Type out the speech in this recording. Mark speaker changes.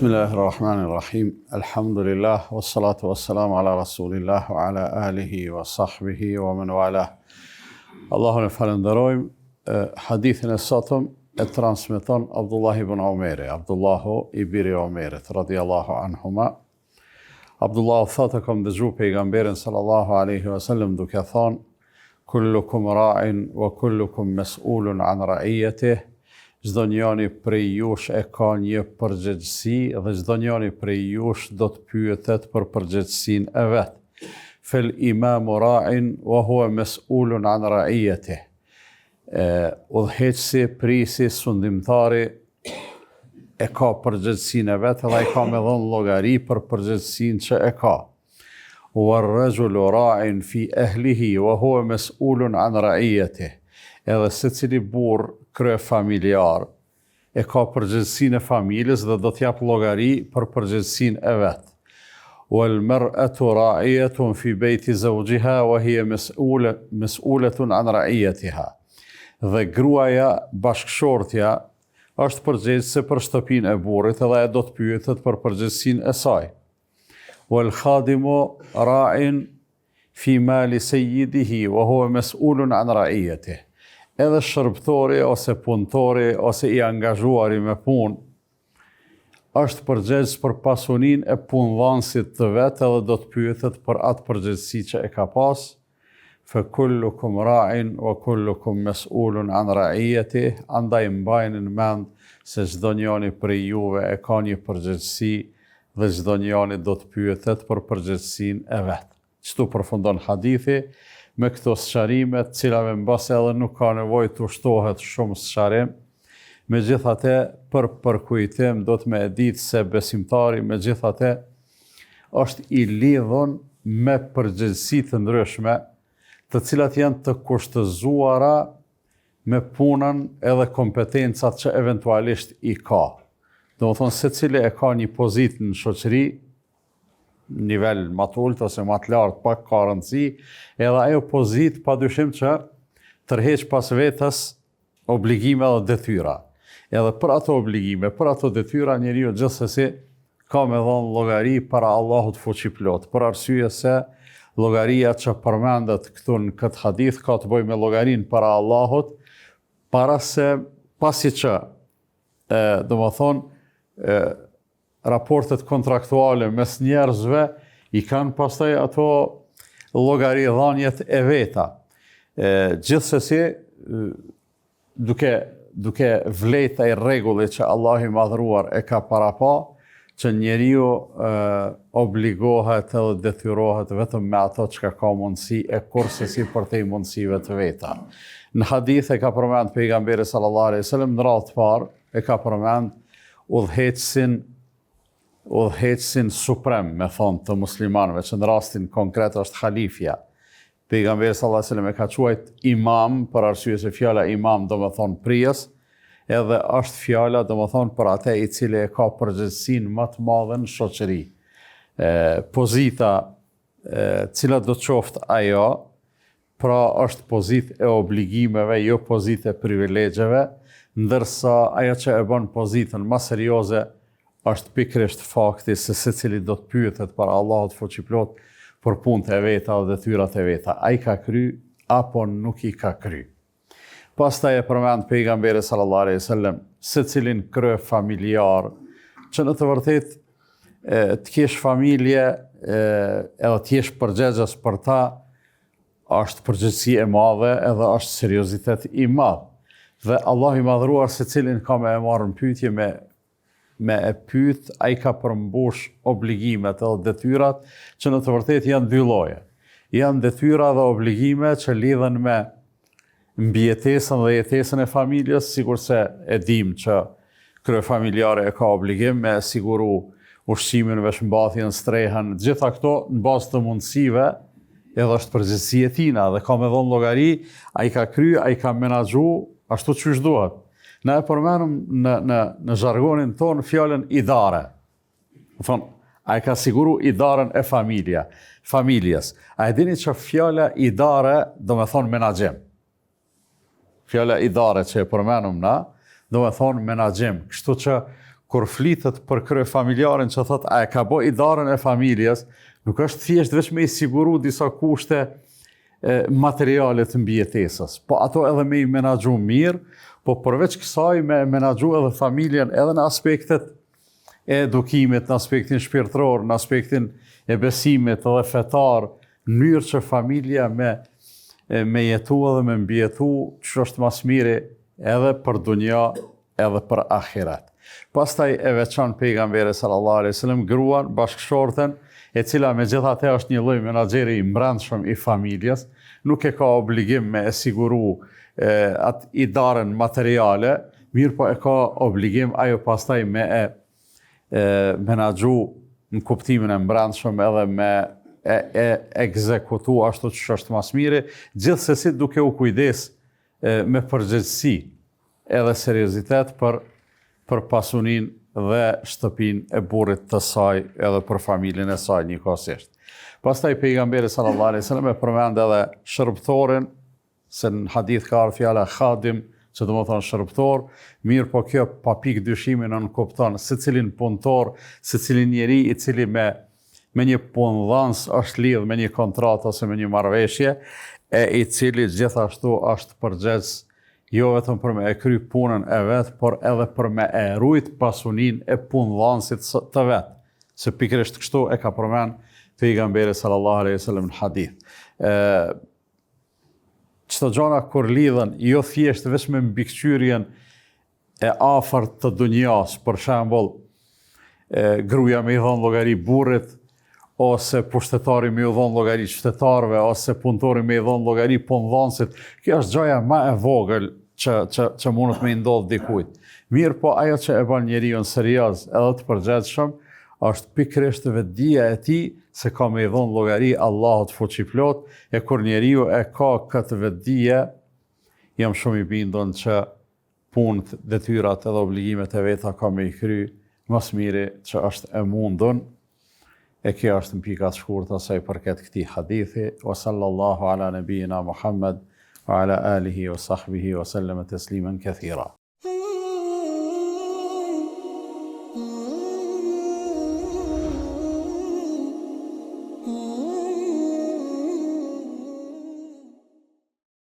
Speaker 1: Bismillahirrahmanirrahim. Alhamdulillah, wassalatu wassalamu ala rasulillah, wa ala alihi wa sahbihi wa man walah. Allahun e falenderojmë. Hadithin e sotëm e transmeton Abdullah ibn Umeri, Abdullahu i biri Umerit, radiyallahu anhuma. Abdullahu thotë, kam dëgju pejgamberin sallallahu alaihi wasallam duke thonë: kullukum ra'in wa kullukum mas'ulun an ra'iyatihi. Çdo njeri prej jush e ka një përgjegjësi dhe çdo njeri prej jush do të pyetet për përgjegjësinë e vet. Fel imamu ra'in wa huwa mas'ulun an ra'iyatihi. Udhëheqësi, prisi, sundimtari e ka përgjegjësinë e vet dhe ai ka me dhënë llogari për përgjegjësinë që e ka. War-rajulu ra'in fi ahlihi wa huwa mas'ulun an ra'iyatihi. Edhe secili burr krye familjar e ka përgjegjësinë e familjes dhe do t'jap llogari për përgjegjësinë e vet. Wal mar'atu ra'iyatun fi bayti zawjiha wa hiya mas'ulatun an ra'iyatiha. Dhe gruaja, bashkëshortja, është përgjegjëse për shtëpinë e burrit edhe ajo do të pyetet për përgjegjësinë e saj. Wal khadimu ra'in fi mali sayyidihi wa huwa mas'ulun an ra'iyatihi. Edhe shërbëtori ose punëtori ose i angazhuari me punë është përgjegjës për pasuninë e punëdhënësit të vet edhe do të pyetet për atë përgjegjësi që e ka pas. Fa kullukum ra'in wa kullukum mas'ulun an ra'iyatihi. Andaj mbajini në mend se çdo njeri prej juve e ka një përgjegjësi dhe çdo njeri do të pyetet për përgjegjësinë e vet. Kështu përfundon hadithi me këto sqarime, të cilave mbase edhe nuk ka nevojë të ushtohet shumë sqarim. Megjithatë, për përkujtim do të më ditë se besimtari megjithatë është i lidhur me përgjegjësi të ndryshme, të cilat janë të kushtëzuara me punën edhe kompetencat që eventualisht i ka. Domethënë secili e ka një pozitë në shoqëri, nivel më të ulët ose më të lartë, pak ka rëndësi, edhe ajo pozitë padyshim që tërheq pas vetes obligime dhe detyra. Edhe për ato obligime, për ato detyra, njeriu gjithsesi ka me dhënë llogari para Allahut fuqiplot, për arsye se llogaria që përmendet këtu në këtë hadith ka të bëjë me llogarinë para Allahut, pasi që domethënë raportet kontraktuale mes njerëzve i kanë pastaj ato llogari dhënjet e veta. Gjithsesi duke vlejtë ai rregulli që Allahu i madhruar e ka parapa, që njeriu obligohet edhe detyrohet vetëm me ato që ka mundësi e kurse si për te mundësive të veta. Në hadith e ka përmend pejgamberi sallallahu alaihi wasallam në radhë të parë e ka përmend udhëheqësin suprem, me thonë, të muslimanëve, që në rastin konkret është halifja. Pejgamberi sallallahu alaihi wasallam e ka quajt imam, për arsye se fjala imam do me thonë prijes, edhe është fjala do me thonë për atë i cili e ka përgjegjësinë më të madhe në shoqëri. Pozita cila do të qoftë ajo, pra është pozitë e obligimeve, jo pozitë e privilegjeve, ndërsa ajo që e bën pozitën më serioze është pikërisht fakti se secili do të pyetet para Allahut fuqiplot për punët e veta dhe detyrat e veta. Ai ka kry apo nuk i ka kry. Pastaj e përmend pejgamberi sallallahu alaihi wasallam secilin krye familjar, që në të vërtetë të kesh familje edhe të jesh përgjegjës për ta është përgjegjësi e madhe edhe është seriozitet i madh. Dhe Allah i madhruar secilin ka me e marrë në pyetje me e pyet, ai ka përmbush obligimet edhe detyrat që në të vërtetë janë dy lloje. Janë detyra dhe obligime që lidhen me mbijetesën dhe jetesën e familjes, sikurse e dim që kryefamiljare e ka obligim me siguru ushqimin, veshmbathjen, strehën, gjitha këto në bazë të mundësive, edhe është përgjegjësi e tina dhe ka me dhënë llogari, ai ka kry, ai ka menaxhu ashtu çu duhet. Na e përmenëm në zhargonin tonë fjalën idare. Thonë, ai ka siguru idaren e familjes. A e dini që fjala idare do me thonë menaxhem. Fjala idare që e përmenëm na, do me thonë menaxhem. Kështu që kur flitet për kryefamiljarin që thot a e ka bo idarën e familjes, nuk është thjesht veç me i siguru disa kushte materiale të mbijetesës, po ato edhe me i menaxhu mirë, po përveç kësaj me menaxhu edhe familjen edhe në aspektet e edukimit, në aspektin shpirtëror, në aspektin e besimit edhe fetar, në mënyrë që familja me jetu edhe me mbijetu që është mas miri edhe për dunja edhe për ahiret. Pastaj e veçan pejgamberi sallallahu alaihi wasallam gruan bashkëshorten, e cila megjithatë është një lloj menaxheri i brendshëm i familjes, nuk e ka obligim me e siguru atë idarën materiale, mirë po e ka obligim ajo pastaj me e menaxhu në kuptimin e brendshëm edhe me e ekzekutu ashtu që është mas miri, gjithsesi duke u kujdes me përgjegjësi edhe seriozitet për pasunin dhe shtëpin e burrit të saj edhe për familjen e saj njëkohësisht. Pastaj pejgamberi sallallahu alaihi wasallam e përmend edhe shërbëtorin, se në hadith ka ardhur fjala khadim, që do të thonë shërbëtor, mirë po kjo pa pikë dyshimi në kupton secilin punëtor, secilin njeri i cili me një punëdhënës është lidh me një kontratë ose me një marrëveshje, e i cili gjithashtu është përgjegjës jo vetëm për me e kry punën e vetë, por edhe për me e rujt pasunin e punëdhënësit të vetë. Se pikërisht kështu e ka përmend pejgamberi sallallahu alaihi wasallam në hadith. Çdo gjëra kur lidhen, jo thjesht vetëm me mbikëqyrjen e afërt të dunjas, për shembull, gruaja me i dhënë llogari burrit, ose pushtetari me i dhënë llogari qytetarëve, ose punëtori me i dhënë llogari punëdhënësit. Kjo është gjëja më e vogël që mundet me ndodh dikujt. Mirë po ajo që e bën njeriu serioz edhe të përgjegjshëm është pikërisht vetdia e tij se ka me i dhënë llogari Allahut fuqiplot, e kur njeriu e ka këtë vetdije, jam shumë i bindur që punët, detyrat edhe obligimet e veta ka me i kry mas miri që është e mundun. E kjo është në pika të shkurtë sa i përket këtij hadithi. Wa sallallahu ala nabiyina Muhammad wa ala alihi wa sahbihi wa sallama tasliman kathira.